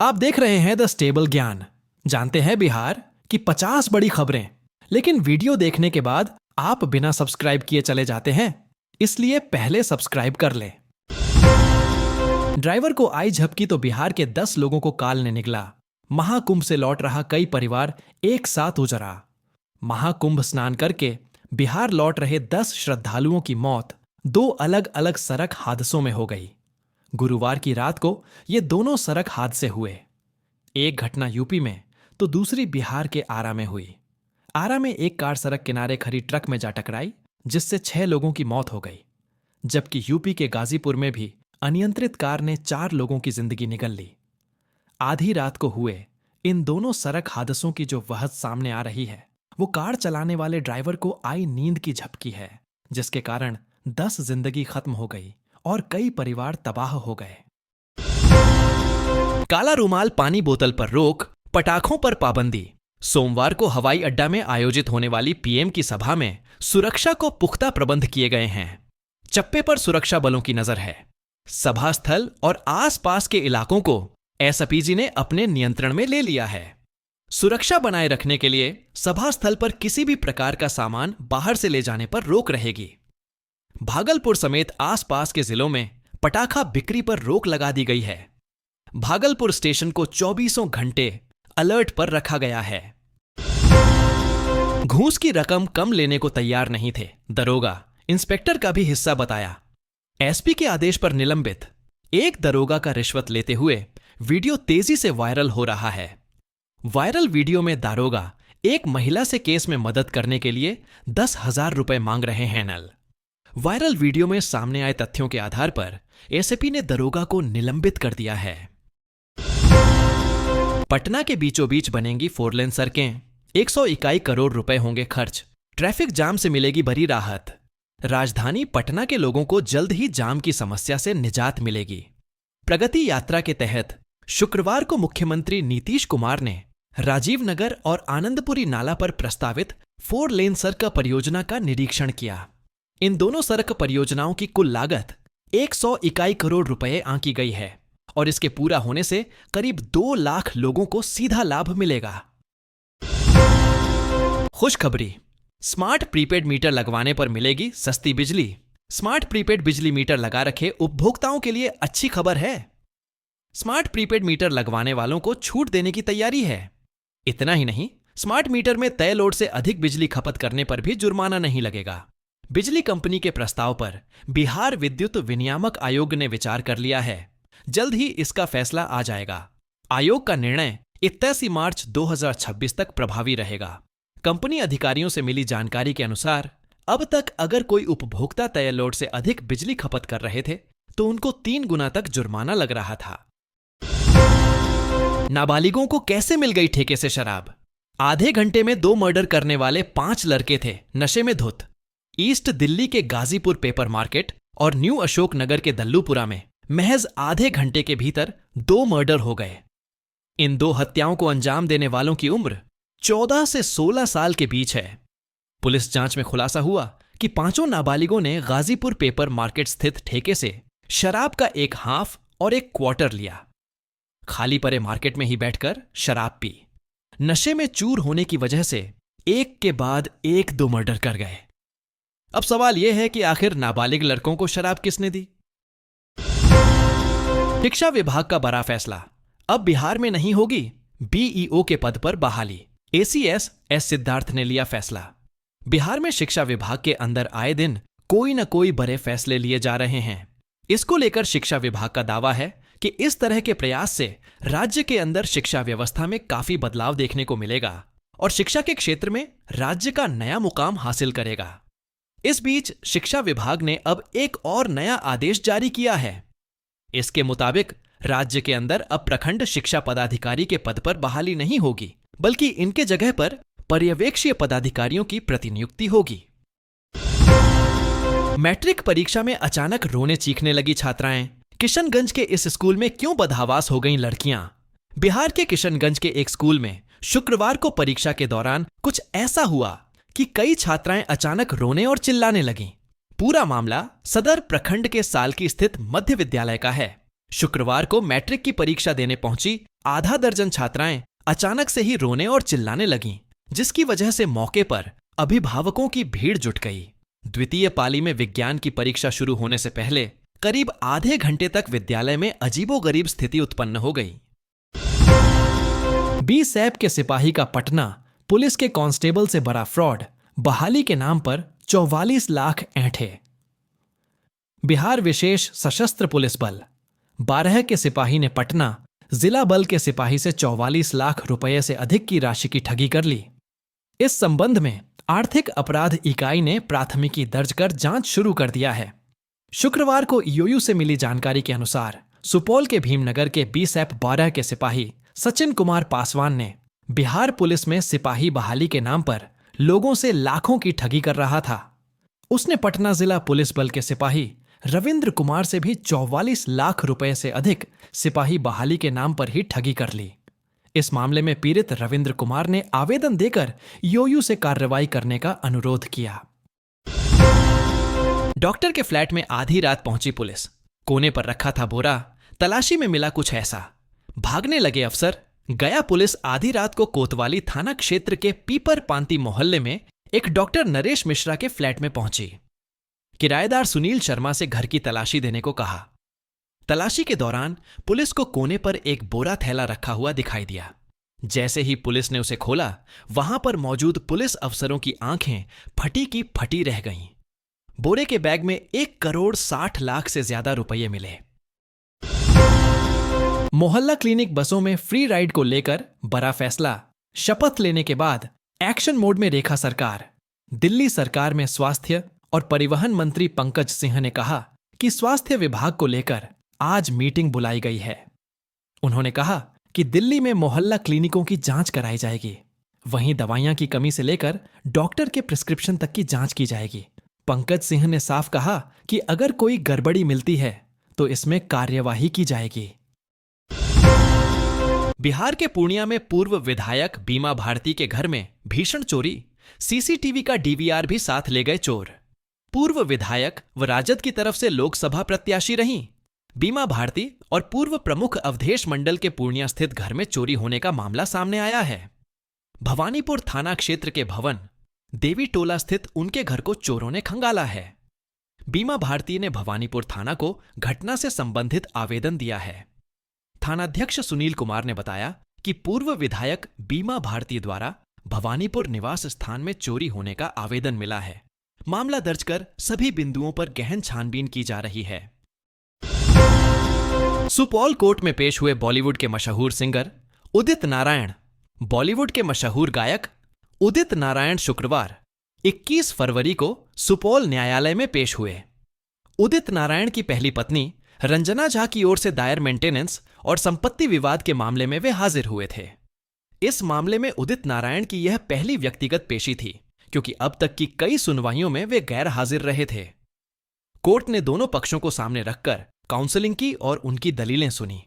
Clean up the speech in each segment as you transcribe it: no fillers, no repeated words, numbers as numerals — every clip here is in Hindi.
आप देख रहे हैं द स्टेबल ज्ञान। जानते हैं बिहार की 50 बड़ी खबरें, लेकिन वीडियो देखने के बाद आप बिना सब्सक्राइब किए चले जाते हैं, इसलिए पहले सब्सक्राइब कर लें। ड्राइवर को आई झपकी तो बिहार के 10 लोगों को काल ने निगला। महाकुंभ से लौट रहा कई परिवार एक साथ उजरा। महाकुंभ स्नान करके बिहार लौट रहे 10 श्रद्धालुओं की मौत 2 अलग अलग सड़क हादसों में हो गई। गुरुवार की रात को ये दोनों सड़क हादसे हुए। एक घटना यूपी में तो दूसरी बिहार के आरा में हुई। आरा में एक कार सड़क किनारे खड़ी ट्रक में जा टकराई, जिससे 6 लोगों की मौत हो गई, जबकि यूपी के गाजीपुर में भी अनियंत्रित कार ने 4 लोगों की जिंदगी निगल ली। आधी रात को हुए इन दोनों सड़क हादसों की जो वहत सामने आ रही है, वो कार चलाने वाले ड्राइवर को आई नींद की झपकी है, जिसके कारण 10 जिंदगी खत्म हो गई और कई परिवार तबाह हो गए। काला रुमाल, पानी बोतल पर रोक, पटाखों पर पाबंदी। सोमवार को हवाई अड्डा में आयोजित होने वाली पीएम की सभा में सुरक्षा को पुख्ता प्रबंध किए गए हैं। चप्पे पर सुरक्षा बलों की नजर है। सभा स्थल और आसपास के इलाकों को एसपीजी ने अपने नियंत्रण में ले लिया है। सुरक्षा बनाए रखने के लिए सभा स्थल पर किसी भी प्रकार का सामान बाहर से ले जाने पर रोक रहेगी। भागलपुर समेत आसपास के जिलों में पटाखा बिक्री पर रोक लगा दी गई है। भागलपुर स्टेशन को 24 घंटे अलर्ट पर रखा गया है। घूस की रकम कम लेने को तैयार नहीं थे दरोगा, इंस्पेक्टर का भी हिस्सा बताया। एसपी के आदेश पर निलंबित एक दरोगा का रिश्वत लेते हुए वीडियो तेजी से वायरल हो रहा है। वायरल वीडियो में दारोगा एक महिला से केस में मदद करने के लिए 10,000 रुपए मांग रहे हैं नल। वायरल वीडियो में सामने आए तथ्यों के आधार पर एसपी ने दरोगा को निलंबित कर दिया है। पटना के बीचों बीच बनेंगी 4 लेन सड़कें, 121 करोड़ रुपए होंगे खर्च। ट्रैफिक जाम से मिलेगी बड़ी राहत। राजधानी पटना के लोगों को जल्द ही जाम की समस्या से निजात मिलेगी। प्रगति यात्रा के तहत शुक्रवार को मुख्यमंत्री नीतीश कुमार ने राजीव नगर और आनंदपुरी नाला पर प्रस्तावित 4 लेन सड़क परियोजना का निरीक्षण किया। इन दोनों सड़क परियोजनाओं की कुल लागत 121 करोड़ रुपए आंकी गई है और इसके पूरा होने से करीब 2 लाख लोगों को सीधा लाभ मिलेगा। खुशखबरी, स्मार्ट प्रीपेड मीटर लगवाने पर मिलेगी सस्ती बिजली। स्मार्ट प्रीपेड बिजली मीटर लगा रखे उपभोक्ताओं के लिए अच्छी खबर है। स्मार्ट प्रीपेड मीटर लगवाने वालों को छूट देने की तैयारी है। इतना ही नहीं, स्मार्ट मीटर में तय लोड से अधिक बिजली खपत करने पर भी जुर्माना नहीं लगेगा। बिजली कंपनी के प्रस्ताव पर बिहार विद्युत विनियामक आयोग ने विचार कर लिया है। जल्द ही इसका फैसला आ जाएगा। आयोग का निर्णय 31 मार्च 2026 तक प्रभावी रहेगा। कंपनी अधिकारियों से मिली जानकारी के अनुसार अब तक अगर कोई उपभोक्ता तय लोड से अधिक बिजली खपत कर रहे थे तो उनको 3 गुना तक जुर्माना लग रहा था। नाबालिगों को कैसे मिल गई ठेके से शराब? आधे घंटे में 2 मर्डर करने वाले 5 लड़के थे नशे में धुत। ईस्ट दिल्ली के गाजीपुर पेपर मार्केट और न्यू अशोक नगर के दल्लूपुरा में महज आधे घंटे के भीतर 2 मर्डर हो गए। इन 2 हत्याओं को अंजाम देने वालों की उम्र 14 से 16 साल के बीच है। पुलिस जांच में खुलासा हुआ कि 5 नाबालिगों ने गाजीपुर पेपर मार्केट स्थित ठेके से शराब का एक हाफ और एक क्वार्टर लिया। खाली पड़े मार्केट में ही बैठकर शराब पी। नशे में चूर होने की वजह से एक के बाद एक 2 मर्डर कर गए। अब सवाल यह है कि आखिर नाबालिग लड़कों को शराब किसने दी? शिक्षा विभाग का बड़ा फैसला, अब बिहार में नहीं होगी बीईओ के पद पर बहाली। एसीएस एस सिद्धार्थ ने लिया फैसला। बिहार में शिक्षा विभाग के अंदर आए दिन कोई न कोई बड़े फैसले लिए जा रहे हैं। इसको लेकर शिक्षा विभाग का दावा है कि इस तरह के प्रयास से राज्य के अंदर शिक्षा व्यवस्था में काफी बदलाव देखने को मिलेगा और शिक्षा के क्षेत्र में राज्य का नया मुकाम हासिल करेगा। इस बीच शिक्षा विभाग ने अब एक और नया आदेश जारी किया है। इसके मुताबिक राज्य के अंदर अब प्रखंड शिक्षा पदाधिकारी के पद पर बहाली नहीं होगी, बल्कि इनके जगह पर पर्यवेक्षीय पदाधिकारियों की प्रतिनियुक्ति होगी। मैट्रिक परीक्षा में अचानक रोने चीखने लगी छात्राएं। किशनगंज के इस स्कूल में क्यों बदहवास हो गईं लड़कियां? बिहार के किशनगंज के एक स्कूल में शुक्रवार को परीक्षा के दौरान कुछ ऐसा हुआ कि कई छात्राएं अचानक रोने और चिल्लाने लगीं। पूरा मामला सदर प्रखंड के सालकी स्थित मध्य विद्यालय का है। शुक्रवार को मैट्रिक की परीक्षा देने पहुंची आधा दर्जन छात्राएं अचानक से ही रोने और चिल्लाने लगीं, जिसकी वजह से मौके पर अभिभावकों की भीड़ जुट गई। द्वितीय पाली में विज्ञान की परीक्षा शुरू होने से पहले करीब आधे घंटे तक विद्यालय में अजीबोगरीब स्थिति उत्पन्न हो गई। बीएसएफ के सिपाही का पटना पुलिस के कांस्टेबल से बड़ा फ्रॉड, बहाली के नाम पर 44 लाख ऐंठे। बिहार विशेष सशस्त्र पुलिस बल 12 के सिपाही ने पटना जिला बल के सिपाही से 44 लाख रुपए से अधिक की राशि की ठगी कर ली। इस संबंध में आर्थिक अपराध इकाई ने प्राथमिकी दर्ज कर जांच शुरू कर दिया है। शुक्रवार को ईओयू से मिली जानकारी के अनुसार सुपौल के भीमनगर के बीएसएफ 12 के सिपाही सचिन कुमार पासवान ने बिहार पुलिस में सिपाही बहाली के नाम पर लोगों से लाखों की ठगी कर रहा था। उसने पटना जिला पुलिस बल के सिपाही रविंद्र कुमार से भी 44 लाख रुपए से अधिक सिपाही बहाली के नाम पर ही ठगी कर ली। इस मामले में पीड़ित रविंद्र कुमार ने आवेदन देकर ईओयू से कार्रवाई करने का अनुरोध किया। डॉक्टर के फ्लैट में आधी रात पहुंची पुलिस। कोने पर रखा था बोरा, तलाशी में मिला कुछ ऐसा। भागने लगे अफसर। गया पुलिस आधी रात को कोतवाली थाना क्षेत्र के पीपर पांती मोहल्ले में एक डॉक्टर नरेश मिश्रा के फ्लैट में पहुंची। किराएदार सुनील शर्मा से घर की तलाशी देने को कहा। तलाशी के दौरान पुलिस को कोने पर एक बोरा थैला रखा हुआ दिखाई दिया। जैसे ही पुलिस ने उसे खोला, वहां पर मौजूद पुलिस अफसरों की आंखें फटी की फटी रह गईं। बोरे के बैग में 1 करोड़ 60 लाख से ज्यादा रुपये मिले। मोहल्ला क्लिनिक बसों में फ्री राइड को लेकर बड़ा फैसला। शपथ लेने के बाद एक्शन मोड में रेखा सरकार। दिल्ली सरकार में स्वास्थ्य और परिवहन मंत्री पंकज सिंह ने कहा कि स्वास्थ्य विभाग को लेकर आज मीटिंग बुलाई गई है। उन्होंने कहा कि दिल्ली में मोहल्ला क्लिनिकों की जांच कराई जाएगी, वहीं दवाइयां की कमी से लेकर डॉक्टर के प्रिस्क्रिप्शन तक की जांच की जाएगी। पंकज सिंह ने साफ कहा कि अगर कोई गड़बड़ी मिलती है तो इसमें कार्यवाही की जाएगी। बिहार के पूर्णिया में पूर्व विधायक बीमा भारती के घर में भीषण चोरी। सीसीटीवी का डीवीआर भी साथ ले गए चोर। पूर्व विधायक व राजद की तरफ से लोकसभा प्रत्याशी रहीं बीमा भारती और पूर्व प्रमुख अवधेश मंडल के पूर्णिया स्थित घर में चोरी होने का मामला सामने आया है। भवानीपुर थाना क्षेत्र के भवन देवी टोला स्थित उनके घर को चोरों ने खंगाला है। बीमा भारती ने भवानीपुर थाना को घटना से संबंधित आवेदन दिया है। थानाध्यक्ष सुनील कुमार ने बताया कि पूर्व विधायक बीमा भारती द्वारा भवानीपुर निवास स्थान में चोरी होने का आवेदन मिला है। मामला दर्ज कर सभी बिंदुओं पर गहन छानबीन की जा रही है। सुपौल कोर्ट में पेश हुए बॉलीवुड के मशहूर सिंगर उदित नारायण। बॉलीवुड के मशहूर गायक उदित नारायण शुक्रवार 21 फरवरी को सुपौल न्यायालय में पेश हुए। उदित नारायण की पहली पत्नी रंजना झा की ओर से दायर मेंटेनेंस और संपत्ति विवाद के मामले में वे हाजिर हुए थे। इस मामले में उदित नारायण की यह पहली व्यक्तिगत पेशी थी, क्योंकि अब तक की कई सुनवाइयों में वे गैर हाजिर रहे थे। कोर्ट ने दोनों पक्षों को सामने रखकर काउंसलिंग की और उनकी दलीलें सुनी।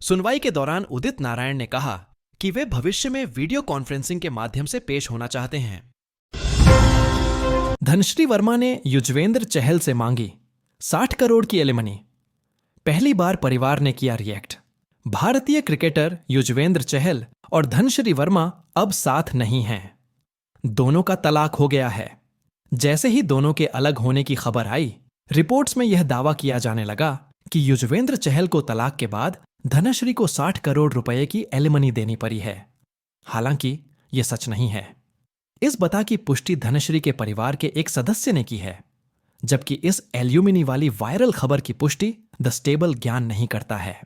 सुनवाई के दौरान उदित नारायण ने कहा कि वे भविष्य में वीडियो कॉन्फ्रेंसिंग के माध्यम से पेश होना चाहते हैं। धनश्री वर्मा ने युजवेंद्र चहल से मांगी 60 करोड़ की एलिमनी। पहली बार परिवार ने किया रिएक्ट। भारतीय क्रिकेटर युजवेंद्र चहल और धनश्री वर्मा अब साथ नहीं हैं। दोनों का तलाक हो गया है। जैसे ही दोनों के अलग होने की खबर आई, रिपोर्ट्स में यह दावा किया जाने लगा कि युजवेंद्र चहल को तलाक के बाद धनश्री को 60 करोड़ रुपए की एलिमनी देनी पड़ी है। हालांकि यह सच नहीं है। इस बता की पुष्टि धनश्री के परिवार के एक सदस्य ने की है, जबकि इस एल्यूमिनी वाली वायरल खबर की पुष्टि द स्टेबल ज्ञान नहीं करता है।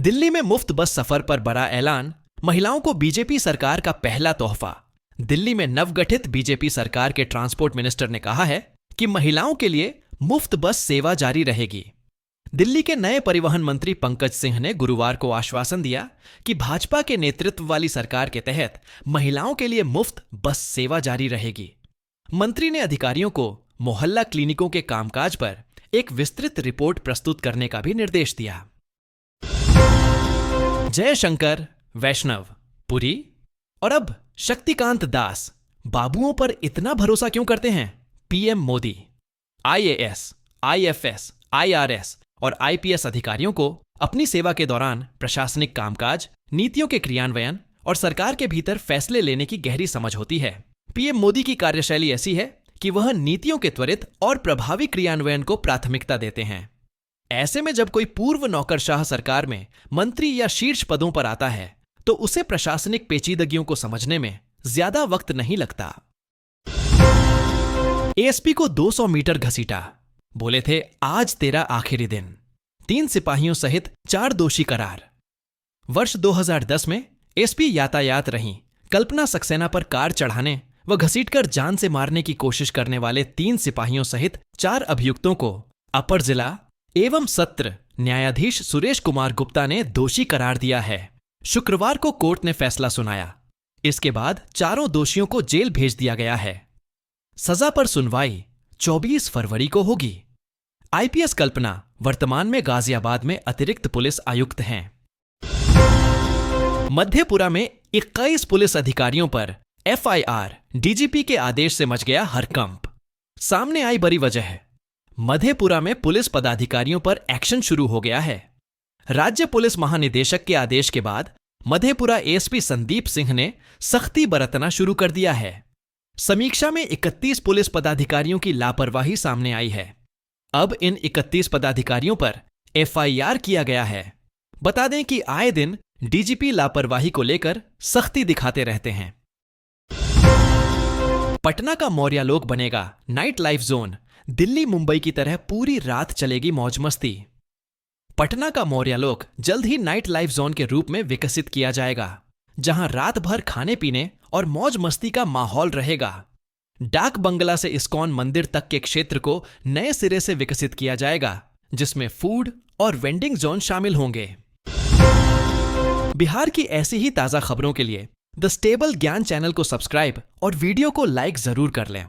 दिल्ली में मुफ्त बस सफर पर बड़ा ऐलान। महिलाओं को बीजेपी सरकार का पहला तोहफा। दिल्ली में नवगठित बीजेपी सरकार के ट्रांसपोर्ट मिनिस्टर ने कहा है कि महिलाओं के लिए मुफ्त बस सेवा जारी रहेगी। दिल्ली के नए परिवहन मंत्री पंकज सिंह ने गुरुवार को आश्वासन दिया कि भाजपा के नेतृत्व वाली सरकार के तहत महिलाओं के लिए मुफ्त बस सेवा जारी रहेगी। मंत्री ने अधिकारियों को मोहल्ला क्लिनिकों के कामकाज पर एक विस्तृत रिपोर्ट प्रस्तुत करने का भी निर्देश दिया। जयशंकर, वैष्णव, पुरी और अब शक्तिकांत दास बाबुओं पर इतना भरोसा क्यों करते हैं? PM Modi. IAS, IFS, IRS और आईपीएस अधिकारियों को अपनी सेवा के दौरान प्रशासनिक कामकाज, नीतियों के क्रियान्वयन और सरकार के भीतर फैसले लेने की गहरी समझ होती है। पीएम मोदी की कार्यशैली ऐसी है कि वह नीतियों के त्वरित और प्रभावी क्रियान्वयन को प्राथमिकता देते हैं। ऐसे में जब कोई पूर्व नौकरशाह सरकार में मंत्री या शीर्ष पदों पर आता है तो उसे प्रशासनिक पेचीदगियों को समझने में ज्यादा वक्त नहीं लगता। एएसपी को 200 मीटर घसीटा, बोले थे आज तेरा आखिरी दिन। 3 सिपाहियों सहित 4 दोषी करार। वर्ष 2010 में एसपी यातायात रहीं कल्पना सक्सेना पर कार चढ़ाने व घसीटकर जान से मारने की कोशिश करने वाले 3 सिपाहियों सहित 4 अभियुक्तों को अपर जिला एवं सत्र न्यायाधीश सुरेश कुमार गुप्ता ने दोषी करार दिया है। शुक्रवार को कोर्ट ने फैसला सुनाया। इसके बाद चारों दोषियों को जेल भेज दिया गया है। सजा पर सुनवाई 24 फरवरी को होगी। आईपीएस कल्पना वर्तमान में गाजियाबाद में अतिरिक्त पुलिस आयुक्त हैं। मधेपुरा में 21 पुलिस अधिकारियों पर एफआईआर, डीजीपी के आदेश से मच गया हड़कंप। सामने आई बड़ी वजह। मधेपुरा में पुलिस पदाधिकारियों पर एक्शन शुरू हो गया है। राज्य पुलिस महानिदेशक के आदेश के बाद मधेपुरा एसपी संदीप सिंह ने सख्ती बरतना शुरू कर दिया है। समीक्षा में 31 पुलिस पदाधिकारियों की लापरवाही सामने आई है। अब इन 31 पदाधिकारियों पर एफआईआर किया गया है। बता दें कि आए दिन डीजीपी लापरवाही को लेकर सख्ती दिखाते रहते हैं। पटना का मौर्यालोक बनेगा night life zone. Delhi Mumbai की तरह पूरी रात चलेगी मौज मस्ती। पटना का मौर्यालोक जल्द ही नाइट लाइफ जोन के रूप में विकसित किया जाएगा, जहां रात भर खाने पीने और मौज मस्ती का माहौल रहेगा। डाक बंगला से इस्कॉन मंदिर तक के क्षेत्र को नए सिरे से विकसित किया जाएगा, जिसमें फूड और वेंडिंग जोन शामिल होंगे। बिहार की ऐसी ही ताजा खबरों के लिए द स्टेबल ज्ञान चैनल को सब्सक्राइब और वीडियो को लाइक जरूर कर लें।